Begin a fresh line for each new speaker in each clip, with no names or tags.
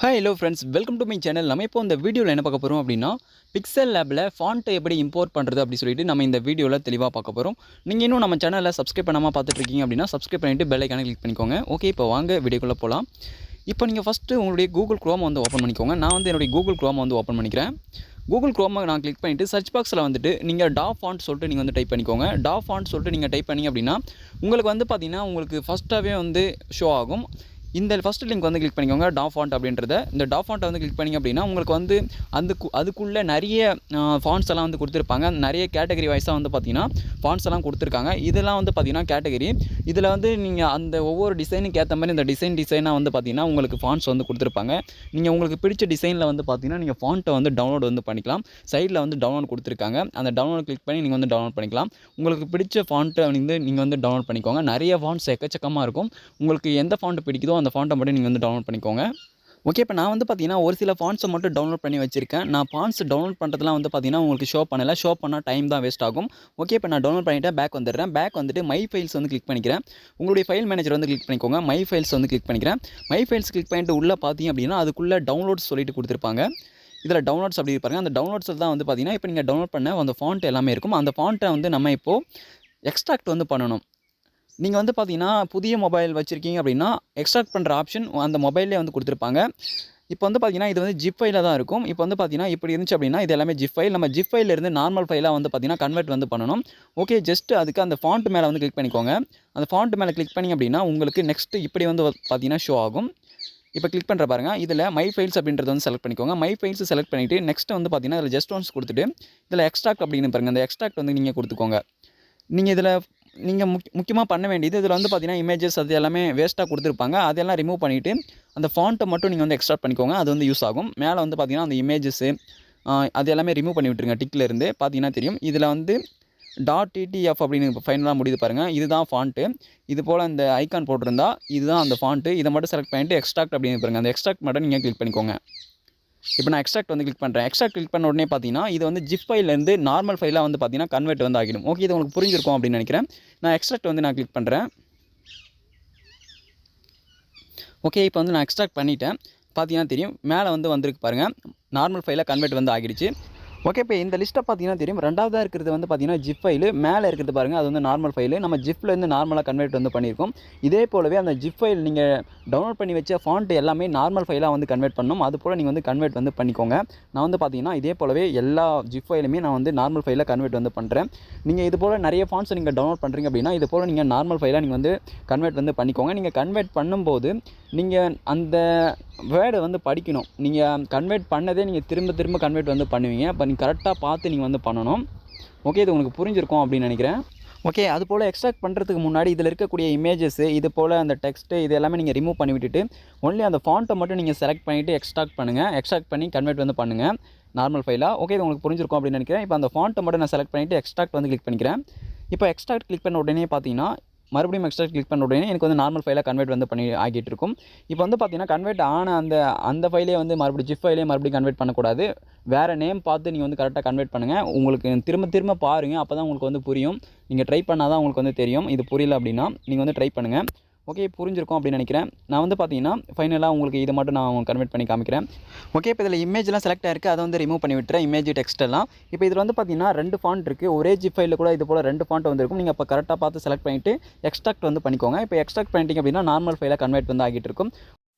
Hi hello friends, welcome to my channel. நம்ம இப்போ இந்த வீடியோல என்ன பார்க்க போறோம் அப்படினா Pixellabல font எப்படி இம்போர்ட் பண்றது அப்படி சொல்லிட்டு நம்ம இந்த வீடியோல தெளிவா பார்க்க போறோம். நீங்க இன்னும் நம்ம சேனலை சப்ஸ்கிரைப் பண்ணாம பார்த்துட்டு இருக்கீங்க அப்படினா சப்ஸ்கிரைப் பண்ணிட்டு பெல் ஐகானை கிளிக் பண்ணிக்கோங்க. ஓகே, இப்போ வாங்க வீடியோக்குள்ள போலாம். இப்போ நீங்க ஃபர்ஸ்ட் உங்களுடைய Google Chrome வந்து ஓபன் பண்ணிக்கோங்க. நான் வந்து என்னோட Google Chrome வந்து ஓபன் பண்ணிக்கிறேன். Google Chrome நான் கிளிக் பண்ணிட்டு சர்ச் பாக்ஸ்ல வந்துட்டு நீங்க DA font சொல்லிட்டு நீங்க வந்து டைப் பண்ணிக்கோங்க. DA font சொல்லிட்டு நீங்க டைப் பண்ணீங்க அப்படினா உங்களுக்கு வந்து பாத்தீங்கன்னா உங்களுக்கு ஃபர்ஸ்ட்டாவே வந்து ஷோ ஆகும். இந்த ஃபர்ஸ்ட் லிங்க் வந்து கிளிக் பண்ணிக்கோங்க DA font அப்படின்றத. இந்த DA font வந்து கிளிக் பண்ணீங்க அப்படினா உங்களுக்கு வந்து அதுக்குள்ள நிறைய fonts எல்லாம் வந்து கொடுத்திருப்பாங்க. நிறைய கேட்டகரி வைஸா வந்து பாத்தீங்கன்னா fonts எல்லாம் கொடுத்திருக்காங்க. இதெல்லாம் வந்து பாத்தீங்கன்னா கேட்டகரி. இதுல வந்து நீங்க அந்த ஒவ்வொரு டிசைனுக்கு ஏத்த மாதிரி இந்த டிசைனா வந்து பாத்தீங்கன்னா உங்களுக்கு fonts வந்து கொடுத்திருப்பாங்க. நீங்க உங்களுக்கு பிடிச்ச டிசைன்ல வந்து பாத்தீங்கன்னா நீங்க font வந்து டவுன்லோட் வந்து பண்ணிக்கலாம். சைடுல வந்து டவுன்லோட் கொடுத்திருக்காங்க. அந்த டவுன்லோட் கிளிக் பண்ணி நீங்க வந்து டவுன்லோட் பண்ணிக்கலாம். உங்களுக்கு பிடிச்ச font வந்து நீங்க வந்து டவுன்லோட் பண்ணிக்கோங்க. நிறைய fonts எக்கச்சக்கமா இருக்கும். உங்களுக்கு எந்த font பிடிக்குதோ அந்த font மட்டும் நீங்க வந்து டவுன்லோட் பண்ணிக்கோங்க. ஓகே, இப்போ நான் வந்து பாத்தீங்கன்னா ஒரு சில fonts மட்டும் டவுன்லோட் பண்ணி வச்சிருக்கேன். நான் fonts டவுன்லோட் பண்றதெல்லாம் வந்து பாத்தீங்கன்னா உங்களுக்கு ஷோ பண்ணல. ஷோ பண்ணா டைம் தான் வேஸ்ட் ஆகும். ஓகே, இப்போ நான் டவுன்லோட் பண்ணிட்டேன். பேக் வந்துடுறேன். பேக் வந்துட்டு மை ஃபைல்ஸ் வந்து கிளிக் பண்ணிக்கிறேன். உங்களுடைய ஃபைல் மேனேஜர் வந்து கிளிக் பண்ணிக்கோங்க. மை ஃபைல்ஸ் வந்து கிளிக் பண்ணிக்கிறேன். மை ஃபைல்ஸ் கிளிக் பண்ணிட்டு உள்ள பாத்தீங்க அப்படின்னா அதுக்குள்ள டவுன்லோட்ஸ் சொல்லிட்டு கொடுத்திருப்பாங்க. இதில் டவுன்லோட்ஸ் அப்படி பாருங்க. அந்த டவுன்லோட்ஸில் தான் வந்து பாத்தீங்கன்னா இப்போ நீங்கள் டவுன்லோட் பண்ண அந்த ஃபாண்ட் எல்லாமே இருக்கும். அந்த ஃபாண்ட்டை வந்து நம்ம இப்போ எக்ஸ்ட்ராக்ட் வந்து பண்ணணும். நீங்கள் வந்து பார்த்தீங்கன்னா புதிய மொபைல் வச்சுருக்கீங்க அப்படின்னா எக்ஸ்ட்ராக்ட் பண்ணுற ஆப்ஷன் அந்த மொபைல்லே வந்து கொடுத்துருப்பாங்க. இப்போ வந்து பார்த்தீங்கன்னா இது வந்து ஜிப் ஃபைலாக தான் இருக்கும். இப்போ வந்து பார்த்தீங்கன்னா இப்படி இருந்துச்சு அப்படின்னா இது எல்லாமே ஜிப் ஃபைல். நம்ம ஜிப் ஃபைலிருந்து நார்மல் ஃபைலாக வந்து பார்த்தீங்கன்னா கன்வெர்ட் வந்து பண்ணணும். ஓகே, ஜஸ்ட் அதுக்கு அந்த ஃபாண்ட் மேலே வந்து கிளிக் பண்ணிக்கோங்க. அந்த ஃபாண்ட் மேலே கிளிக் பண்ணி அப்படின்னா உங்களுக்கு நெக்ஸ்ட் இப்படி வந்து பார்த்தீங்கன்னா ஷோ ஆகும். இப்போ கிளிக் பண்ணுற பாருங்க. இதில் மை ஃபைல்ஸ் அப்படின்றத வந்து செலக்ட் பண்ணிக்கோங்க. மை ஃபைல்ஸ் செலக்ட் பண்ணிவிட்டு நெக்ஸ்ட் வந்து பார்த்தீங்கன்னா இதில் ஜஸ்ட் ஒன்ஸ் கொடுத்துட்டு இதில் எக்ஸ்ட்ராக்ட் அப்படின்னு பாருங்கள். அந்த எக்ஸ்ட்ராக்ட் வந்து நீங்கள் கொடுத்துக்கோங்க. நீங்கள் இதில் நீங்கள் முக்கியமாக பண்ண வேண்டியது இதில் வந்து பார்த்தீங்கன்னா இமேஜஸ் அது எல்லாமே வேஸ்ட்டாக கொடுத்துருப்பாங்க. அதெல்லாம் ரிமூவ் பண்ணிவிட்டு அந்த ஃபாண்ட்டை மட்டும் நீங்கள் வந்து எக்ஸ்ட்ராக்ட் பண்ணிக்கோங்க. அது வந்து யூஸ் ஆகும். மேலே வந்து பார்த்தீங்கன்னா அந்த இமேஜஸ்ஸு அது எல்லாமே ரிமூவ் பண்ணி விட்டுருங்க. டிக்கில் இருந்து பார்த்தீங்கன்னா தெரியும். இதில் வந்து .ttf அப்படின்னு ஃபைனலாக முடியுது பாருங்கள். இதுதான் ஃபாண்ட்டு. இது போல் இந்த ஐக்கான் போட்டிருந்தா இதுதான் அந்த ஃபாண்ட்டு. இதை மட்டும் செலக்ட் பண்ணிவிட்டு எக்ஸ்ட்ராக்ட் அப்படின்னு பாருங்கள். அந்த எக்ஸ்ட்ராக்ட் மட்டும் நீங்கள் கிளிக் பண்ணிக்கோங்க. இப்போ நான் எக்ஸ்ட்ராக்ட் வந்து கிளிக் பண்ணுறேன். எக்ஸ்ட்ராக்ட் கிளிக் பண்ண உடனே பார்த்தீங்கன்னா இது வந்து ஜிப் ஃபைலேருந்து நார்மல் ஃபைலாக வந்து பார்த்தீங்கன்னா கன்வெர்ட் வந்து ஆகிடும். ஓகே, இது உங்களுக்கு புரிஞ்சிருக்கும் அப்படின்னு நினைக்கிறேன். நான் எக்ஸ்ட்ராக்ட் வந்து நான் கிளிக் பண்ணுறேன். ஓகே, இப்போ வந்து நான் எக்ஸ்ட்ராக்ட் பண்ணிட்டேன். பார்த்தீங்கன்னா தெரியும் மேலே வந்து வந்திருக்கு பாருங்கள். நார்மல் ஃபைலாக கன்வெர்ட் வந்து ஆகிடுச்சு. ஓகே, இப்போ இந்த லிஸ்ட்டை பார்த்தீங்கன்னா தெரியும். ரெண்டாவதாக இருக்கிறது வந்து பார்த்தீங்கன்னா ஜிப் ஃபைலு. மேலே இருக்கிறது பாருங்கள், அது வந்து நார்மல் ஃபைலு. நம்ம ஜிப்லேருந்து நார்மலாக கன்வெர்ட் வந்து பண்ணியிருக்கோம். இதே போலவே அந்த ஜிப் ஃபைல் நீங்கள் டவுன்லோட் பண்ணி வச்ச ஃபாண்ட் எல்லாமே நார்மல் ஃபைலாக வந்து கன்வெர்ட் பண்ணணும். அது போல் நீங்கள் வந்து கன்வெர்ட் வந்து பண்ணிக்கோங்க. நான் வந்து பார்த்தீங்கன்னா இதே போலவே எல்லா ஜிப் ஃபைலுமே நான் வந்து நார்மல் ஃபைலாக கன்வெர்ட் வந்து பண்ணுறேன். நீங்கள் இது போல் நிறைய ஃபாண்ட்ஸ் நீங்கள் டவுன்லோட் பண்ணுறீங்க அப்படின்னா இது போல் நீங்கள் நார்மல் ஃபைலாக நீங்கள் வந்து கன்வெர்ட் வந்து பண்ணிக்கோங்க. நீங்கள் கன்வெர்ட் பண்ணும்போது நீங்கள் அந்த வேர்டை வந்து படிக்கணும். நீங்கள் கன்வெர்ட் பண்ணதே நீங்கள் திரும்ப கன்வெர்ட் வந்து பண்ணுவீங்க. அப்போ நீங்கள் கரெக்டாக பார்த்து நீங்கள் வந்து பண்ணணும். ஓகே, இது உங்களுக்கு புரிஞ்சிருக்கும் அப்படின்னு நினைக்கிறேன். ஓகே, அது போல் எக்ஸ்ட்ராக்ட் பண்ணுறதுக்கு முன்னாடி இதில் இருக்கக்கூடிய இமேஜஸ்ஸு இது போல் அந்த டெக்ஸ்ட்டு இது எல்லாமே நீங்கள் ரிமூவ் பண்ணி விட்டுட்டு ஒன்லி அந்த ஃபாண்ட்டை மட்டும் நீங்கள் செலக்ட் பண்ணிவிட்டு எக்ஸ்ட்ராக்ட் பண்ணுங்கள். எக்ஸ்ட்ராக்ட் பண்ணி கன்வெர்ட் வந்து பண்ணுங்கள் நார்மல் ஃபைலாக. ஓகே, இது உங்களுக்கு புரிஞ்சிருக்கும் அப்படின்னு நினைக்கிறேன். இப்போ அந்த ஃபாண்ட்டை மட்டும் நான் செலக்ட் பண்ணிவிட்டு எக்ஸ்ட்ராக்ட் வந்து கிளிக் பண்ணிக்கிறேன். இப்போ எக்ஸ்ட்ராக்ட் கிளிக் பண்ண உடனே பார்த்தீங்கன்னா மறுபடியும் எக்ஸ்ட்ரா கிளிக் பண்ண உடனே எனக்கு வந்து நார்மல் ஃபைலாக கன்வெர்ட் வந்து பண்ணி ஆகிட்டு இருக்கும். இப்போ வந்து பார்த்தீங்கன்னா கன்வெர்ட் ஆன அந்த ஃபைலே வந்து மறுபடியும் ஜிப் ஃபைலே மறுபடியும் கன்வெர்ட் பண்ணக்கூடாது. வேறு நேம் பார்த்து நீங்கள் வந்து கரெக்டாக கன்வெர்ட் பண்ணுங்கள். உங்களுக்கு திரும்ப பாருங்கள். அப்போ தான் உங்களுக்கு வந்து புரியும். நீங்கள் ட்ரை பண்ணால் தான் உங்களுக்கு வந்து தெரியும். இது புரியல அப்படின்னா நீங்கள் வந்து ட்ரை பண்ணுங்கள். ஓகே, புரிஞ்சிருக்கும் அப்படின்னு நினைக்கிறேன். நான் வந்து பார்த்தீங்கன்னா ஃபைனலாக உங்களுக்கு இதை மட்டும் நான் கன்வெர்ட் பண்ணி காமிக்கிறேன். ஓகே, இப்போ இதில் இமேஜ்லாம் செலக்ட் ஆயிருக்கு. அதை வந்து ரிமூவ் பண்ணி விட்டுறேன். இமேஜ் டெக்ஸ்ட் எல்லாம். இப்போ இதில் வந்து பார்த்தீங்கன்னா 2 ஃபாண்ட் இருக்குது. ஒரே ஜிப் ஃபைலில் கூட இது போல் 2 ஃபாண்ட் வந்துருக்கும். நீங்கள் அப்போ கரெக்டாக பார்த்து செலக்ட் பண்ணிவிட்டு எக்ஸ்ட்ராக்ட் வந்து பண்ணிக்கோங்க. இப்போ எக்ஸ்ட்ராக்ட் பண்ணிட்டீங்க அப்படின்னா நார்மல் ஃபைலாக கன்வெர்ட் வந்து ஆகிட்டு இருக்கும்.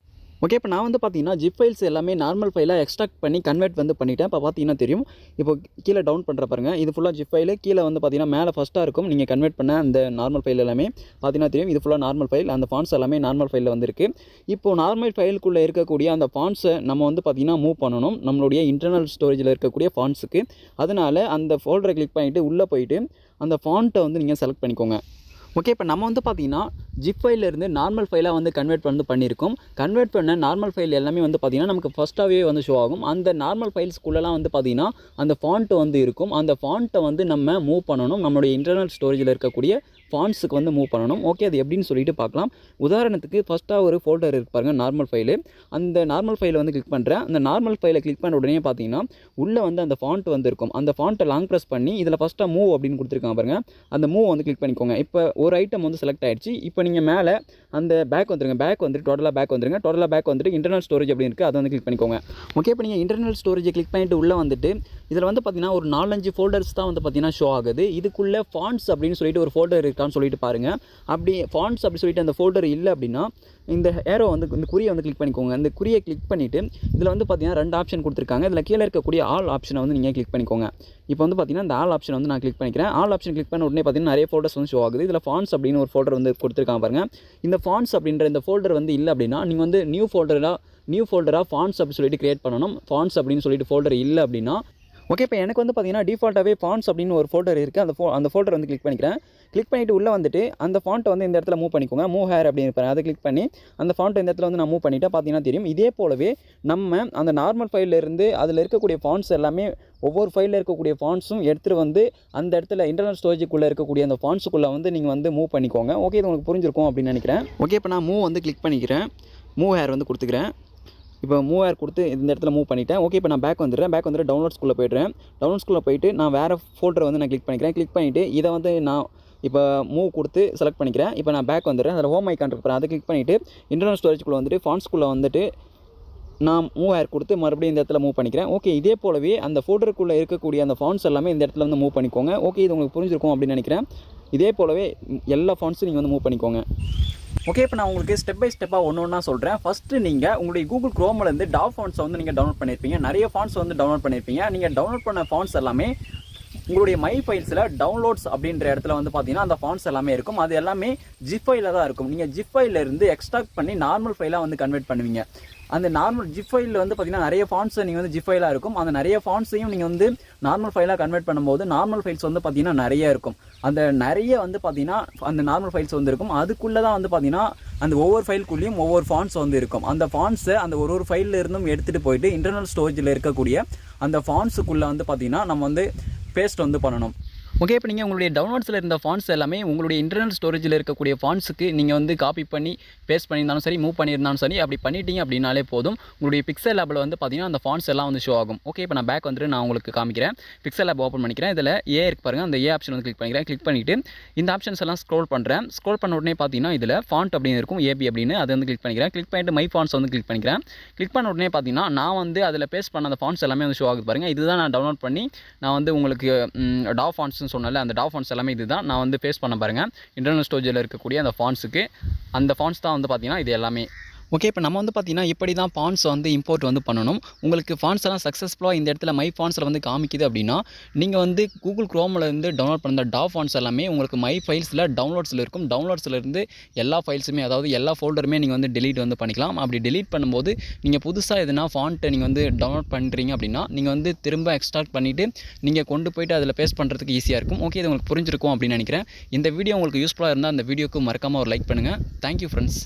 ஓகே, இப்போ நான் வந்து பார்த்தீங்கன்னா ஜிப் ஃபைல்ஸ் எல்லாமே நார்மல் ஃபைலாக எக்ஸ்ட்ராக்ட் பண்ணி கன்வெர்ட் வந்து பண்ணிவிட்டேன். இப்போ பார்த்தீங்கன்னா தெரியும். இப்போ கீழே டவுன் பண்ணுற பாருங்க. இது ஃபுல்லாக ஜிப் ஃபைலு. கீழே வந்து பார்த்தீங்கன்னா மேலே ஃபஸ்ட்டாக இருக்கும். நீங்கள் கன்வெர்ட் பண்ண அந்த நார்மல் ஃபைல் எல்லாமே பார்த்தீங்கன்னா தெரியும். இது ஃபுல்லாக நார்மல் ஃபைல். அந்த ஃபாண்ட்ஸ் எல்லாமே நார்மல் ஃபைலில் வந்துருக்கு. இப்போது நார்மல் ஃபைலுக்குள்ளே இருக்கக்கூடிய அந்த ஃபாண்ட்ஸை நம்ம வந்து பார்த்தீங்கன்னா மூவ் பண்ணணும் நம்மளுடைய இன்டர்னல் ஸ்டோரேஜில் இருக்கக்கூடிய ஃபாண்ட்ஸுக்கு. அதனால் அந்த ஃபோல்டரை கிளிக் பண்ணிவிட்டு உள்ளே போயிட்டு அந்த ஃபாண்ட்டை வந்து நீங்கள் செலக்ட் பண்ணிக்கோங்க. ஓகே, இப்போ நம்ம வந்து பார்த்தீங்கன்னா ஜிப் ஃபைலிருந்து நார்மல் ஃபைலாக வந்து கன்வெர்ட் வந்து பண்ணியிருக்கோம். கன்வெர்ட் பண்ண நார்மல் ஃபைல் எல்லாமே வந்து பார்த்தீங்கன்னா நமக்கு ஃபஸ்ட்டாகவே வந்து ஷோ ஆகும். அந்த நார்மல் ஃபைல்ஸ்குள்ளெல்லாம் வந்து பார்த்தீங்கன்னா அந்த ஃபாண்ட்டு வந்து இருக்கும். அந்த ஃபாண்ட்டை வந்து நம்ம மூவ் பண்ணணும் நம்மளுடைய இன்டர்னல் ஸ்டோரேஜில் இருக்கக்கூடிய ஃபாண்ட்ஸுக்கு வந்து மூவ் பண்ணணும். ஓகே, அது எப்படின்னு சொல்லிட்டு பார்க்கலாம். உதாரணத்துக்கு ஃபஸ்ட்டாக ஒரு ஃபோல்டர் இருக்கு பாருங்க, நார்மல் ஃபைலு. அந்த நார்மல் ஃபைலை வந்து கிளிக் பண்ணுறேன். அந்த நார்மல் ஃபைலை கிளிக் பண்ண உடனே பார்த்தீங்கன்னா உள்ளே வந்து அந்த ஃபாண்ட் வந்து இருக்கும். அந்த ஃபாண்ட்டை லாங் ப்ரெஸ் பண்ணி இதில் ஃபஸ்ட்டாக மூவ் அப்படின்னு கொடுத்துருக்காங்க பாருங்கள், அந்த மூவ் வந்து கிளிக் பண்ணிக்கோங்க. இப்போ ஒரு ஐட்டம் வந்து செலக்ட் ஆகிடுச்சு. இப்போ நீங்கள் மேலே அந்த பேக் வந்துருங்க, பேக் வந்துட்டு டோட்டலாக பேக் வந்துருங்க. டோட்டலாக பேக் வந்துட்டு இன்டர்னல் ஸ்டோரேஜ் அப்படின்னு இருக்குது, அதை வந்து கிளிக் பண்ணிக்கோங்க. ஓகே, இப்போ நீங்கள் இன்டர்னல் ஸ்டோரேஜை கிளிக் பண்ணிட்டு உள்ளே வந்துட்டு இதில் வந்து பார்த்தீங்கன்னா ஒரு 4-5 ஃபோல்டர்ஸ் தான் வந்து பார்த்தீங்கன்னா ஷோ ஆகுது. இதுக்குள்ளே ஃபாண்ட்ஸ் அப்படின்னு சொல்லிட்டு ஒரு ஃபோல்டர் இருக்கான்னு சொல்லிட்டு பாருங்கள். அப்படி ஃபாண்ட்ஸ் அப்படி சொல்லிட்டு அந்த ஃபோல்டர் இல்லை அப்படின்னா இந்த ஏரோ வந்து இந்த குறியை வந்து கிளிக் பண்ணிக்கோங்க. இந்த குறியை கிளிக் பண்ணிவிட்டு இதில் வந்து பார்த்தீங்கன்னா 2 ஆப்ஷன் கொடுத்துருக்காங்க. இதில் கீழே இருக்கக்கூடிய ஆல் ஆப்ஷனை வந்து நீங்கள் கிளிக் பண்ணிக்கோங்க. இப்போ வந்து பார்த்தீங்கன்னா இந்த ஆல் ஆப்ஷன் வந்து நான் கிளிக் பண்ணிக்கிறேன். ஆல் ஆப்ஷன் கிளிக் பண்ண உடனே பார்த்தீங்கன்னா நிறைய ஃபோல்டர்ஸ் வந்து ஷோ ஆகுது. இதில் ஃபாண்ட்ஸ் அப்படின்னு ஒரு ஃபோல்டர் வந்து கொடுத்துருக்காங்க பாருங்கள். இந்த ஃபாண்ட்ஸ் அப்படின்ற இந்த ஃபோல்டர் வந்து இல்லை அப்படின்னா நீங்கள் வந்து நியூ ஃபோல்டராக ஃபாண்ட்ஸ் அப்படி சொல்லிட்டு கிரியேட் பண்ணணும். ஃபாண்ட்ஸ் அப்படின்னு சொல்லிட்டு ஃபோல்டர் இல்லை அப்படின்னா ஓகே, இப்போ எனக்கு வந்து பார்த்தீங்கன்னா டிஃபால்ட்டாகவே ஃபாண்ட்ஸ் அப்படின்னு ஒரு ஃபோல்டர் இருக்குது. அந்த ஃபோல்டர் வந்து கிளிக் பண்ணிக்கிறேன். கிளிக் பண்ணிவிட்டு உள்ளே வந்துட்டு அந்த ஃபாண்ட்டை வந்து இந்த இடத்துல மூவ் பண்ணிக்கோங்க. மூவ் ஹேர் அப்படின்னு இருப்பாரு, அதை கிளிக் பண்ணி அந்த ஃபாண்ட்டை இந்த இடத்துல வந்து நான் மூவ் பண்ணிவிட்டு பார்த்தீங்கன்னா தெரியும். இதே போலவே நம்ம அந்த நார்மல் ஃபைலிருந்து அதில் இருக்கக்கூடிய ஃபாண்ட்ஸ் எல்லாமே ஒவ்வொரு ஃபைலில் இருக்கக்கூடிய ஃபாண்ட்ஸும் எடுத்துகிட்டு வந்து அந்த இடத்துல இன்டர்னல் ஸ்டோரேஜுக்குள்ளே இருக்கக்கூடிய அந்த ஃபாண்ட்ஸுக்குள்ளே வந்து நீங்கள் வந்து மூவ் பண்ணிக்கோங்க. ஓகே, இது உங்களுக்கு புரிஞ்சிருக்கும் அப்படின்னு நினைக்கிறேன். ஓகே, இப்போ நான் மூவ் வந்து கிளிக் பண்ணிக்கிறேன். மூவ் ஹேர் வந்து கொடுத்துக்கிறேன். இப்போ மூவ் ஹேர் கொடுத்து இந்த இடத்துல மூவ் பண்ணிட்டேன். ஓகே, இப்போ நான் பேக் வந்துட்டு டவுன்லோட்ஸ்குள்ளே போய்ட்றேன். டவுன்லோட்ஸ்குள்ளே போய்ட்டு நான் வேறு ஃபோல்டரை வந்து நான் கிளிக் பண்ணிக்கிறேன். கிளிக் பண்ணிவிட்டு இதை வந்து நான் இப்போ மூவ் கொடுத்து செலக்ட் பண்ணிக்கிறேன். இப்போ நான் பேக் வந்துடுறேன். அதில் ஹோம் ஐக்கான் இருக்கு, அதை கிளிக் பண்ணிவிட்டு இன்டர்னல் ஸ்டோரேஜ்குள்ளே வந்துட்டு ஃபாண்ட்ஸ்குள்ளே வந்துட்டு நான் மூவ் ஹேர் கொடுத்து மறுபடியும் இந்த இடத்துல மூவ் பண்ணிக்கிறேன். ஓகே, இதே போலவே அந்த ஃபோல்டருக்குள்ளே இருக்கக்கூடிய அந்த ஃபாண்ட்ஸ் எல்லாமே இந்த இடத்துல வந்து மூவ் பண்ணிக்கோங்க. ஓகே, இது உங்களுக்கு புரிஞ்சிருக்கும் அப்படின்னு நினைக்கிறேன். இதே போலவே எல்லா ஃபாண்ட்ஸும் நீங்கள் வந்து மூவ் பண்ணிக்கோங்க. ஓகே, இப்போ நான் உங்களுக்கு ஸ்டெப் பை ஸ்டெப்பாக ஒன்று சொல்கிறேன். ஃபஸ்ட்டு நீங்கள் உங்களுடைய கூகுள் குரோம்லேருந்து டாவ் ஃபாண்ட்ஸை வந்து நீங்கள் டவுன்லோட் பண்ணியிருப்பீங்க. நிறைய ஃபாண்ட்ஸ் வந்து டவுன்லோட் பண்ணியிருப்பீங்க. நீங்கள் டவுன்லோட் பண்ண ஃபாண்ட்ஸ் எல்லாமே உங்களுடைய மை ஃபைல்ஸில் டவுன்லோட்ஸ் அப்படின்ற இடத்துல வந்து பார்த்தீங்கன்னா அந்த ஃபாண்ட்ஸ் எல்லாமே இருக்கும். அது எல்லாமே ஜிப் ஃபைலில் தான் இருக்கும். நீங்கள் ஜிப் ஃபைலிருந்து எக்ஸ்ட்ராக்ட் பண்ணி நார்மல் ஃபைலாக வந்து கன்வெர்ட் பண்ணுவீங்க. அந்த நார்மல் ஜிப் ஃபைலில் வந்து பார்த்தீங்கன்னா நிறைய ஃபாண்ட்ஸ் நீங்கள் வந்து ஜிப் ஃபைலாக இருக்கும். அந்த நிறைய ஃபாண்ட்ஸையும் நீங்கள் வந்து நார்மல் ஃபைலாக கன்வெர்ட் பண்ணும்போது நார்மல் ஃபைல்ஸ் வந்து பார்த்தீங்கன்னா நிறைய இருக்கும். அந்த நிறைய வந்து பார்த்தீங்கன்னா அந்த நார்மல் ஃபைல்ஸ் வந்து இருக்கும். அதுக்குள்ளே தான் வந்து பார்த்தீங்கன்னா அந்த ஒவ்வொரு ஃபைலுக்குள்ளேயும் ஒவ்வொரு ஃபாண்ட்ஸ் வந்து இருக்கும். அந்த ஃபாண்ட்ஸை அந்த ஒரு ஃபைலில் இருந்தும் எடுத்துகிட்டு போயிட்டு இன்டர்னல் ஸ்டோரேஜில் இருக்கக்கூடிய அந்த ஃபாண்ட்ஸுக்குள்ளே வந்து பார்த்தீங்கன்னா நம்ம வந்து பேஸ்ட் வந்து பண்ணணும். ஓகே, இப்போ நீங்கள் உங்களுடைய டவுன்லோட்ஸில் இருந்த ஃபாண்ட்ஸ் எல்லாமே உங்களுடைய இன்டர்னல் ஸ்டோரேஜில் இருக்கக்கூடிய ஃபாண்ட்ஸுக்கு நீங்கள் வந்து காப்பி பண்ணி பேஸ்ட் பண்ணியிருந்தாலும் சரி, மூவ் பண்ணியிருந்தாலும் சரி, அப்படி பண்ணிட்டீங்க அப்படின்னாலே போதும். உங்களுடைய Pixellabல வந்து பார்த்தீங்கன்னா அந்த ஃபாண்ட்ஸ் எல்லாம் வந்து ஷோ ஆகும். ஓகே, இப்போ நான் பேக் வந்துட்டு நான் உங்களுக்கு காமிக்கிறேன். Pixellab ஓப்பன் பண்ணிக்கிறேன். இதில் ஏ இருக்கு பாருங்கள், அந்த ஏ ஆப்ஷன் வந்து கிளிக் பண்ணிக்கிறேன். கிளிக் பண்ணிவிட்டு இந்த ஆப்ஷன்ஸ் எல்லாம் ஸ்க்ரோல் பண்ணுறேன். ஸ்க்ரோல் பண்ண உடனே பார்த்தீங்கன்னா இதில் ஃபாண்ட் அப்படின்னு இருக்கும், ஏபி அப்படின்னு, அதை வந்து கிளிக் பண்ணிக்கிறேன். கிளிக் பண்ணிட்டு மை ஃபாண்ட்ஸ் வந்து கிளிக் பண்ணிக்கிறேன். கிளிக் பண்ண உடனே பார்த்தீங்கன்னா நான் வந்து அதில் பேஸ்ட் பண்ண அந்த ஃபாண்ட்ஸ் எல்லாமே வந்து ஷோ ஆகுது பாருங்கள். இதுதான் நான் டவுன்லோட் பண்ணி நான் வந்து உங்களுக்கு டாவ் ஃபாண்ட்ஸ்னு சொன்னால அந்த டாவ் ஃபாண்ட்ஸ் எல்லாமே இதுதான் நான் வந்து பேஸ்ட் பண்ண பாருங்கள். இன்டர்னல் ஸ்டோரேஜில் இருக்கக்கூடிய அந்த ஃபாண்ட்ஸுக்கு அந்த ஃபாண்ட்ஸ் தான் வந்து பார்த்தீங்கன்னா இது எல்லாமே. ஓகே, இப்போ நம்ம வந்து பார்த்தீங்கன்னா இப்படி தான் ஃபாண்ட்ஸ் வந்து இம்போர்ட் வந்து பண்ணணும். உங்களுக்கு ஃபாண்ட்ஸ் எல்லாம் சக்ஸஸ்ஃபுல்லாக இந்த இடத்துல மை ஃபாண்ட்ஸில் வந்து காமிக்குது அப்படின்னா நீங்கள் வந்து கூகுள் குரோம்லேருந்து டவுன்லோட் பண்ண டாவ் ஃபாண்ட்ஸ் எல்லாமே உங்களுக்கு மை ஃபைல்ஸில் டவுன்லோட்ஸில் இருக்கும். டவுன்லோட்ஸ்லேருந்து எல்லா ஃபைல்ஸுமே, அதாவது எல்லா ஃபோல்டருமே நீங்கள் வந்து டெலீட் வந்து பண்ணிக்கலாம். அப்படி டெலீட் பண்ணும்போது நீங்கள் புதுசாக எதுனா ஃபாண்ட்டை நீங்கள் வந்து டவுன்லோட் பண்ணுறீங்க அப்படின்னா நீங்கள் வந்து திரும்ப எக்ஸ்ட்ராக்ட் பண்ணிவிட்டு நீங்கள் கொண்டு போய்ட்டு அதில் பேஸ்ட் பண்ணுறதுக்கு ஈஸியாக இருக்கும். ஓகே, இது உங்களுக்கு புரிஞ்சிருக்கும் அப்படின்னு நினைக்கிறேன். இந்த வீடியோ உங்களுக்கு யூஸ்ஃபுல்லாக இருந்தால் அந்த வீடியோக்கு மறக்காமல் ஒரு லைக் பண்ணுங்கள். Thank you friends.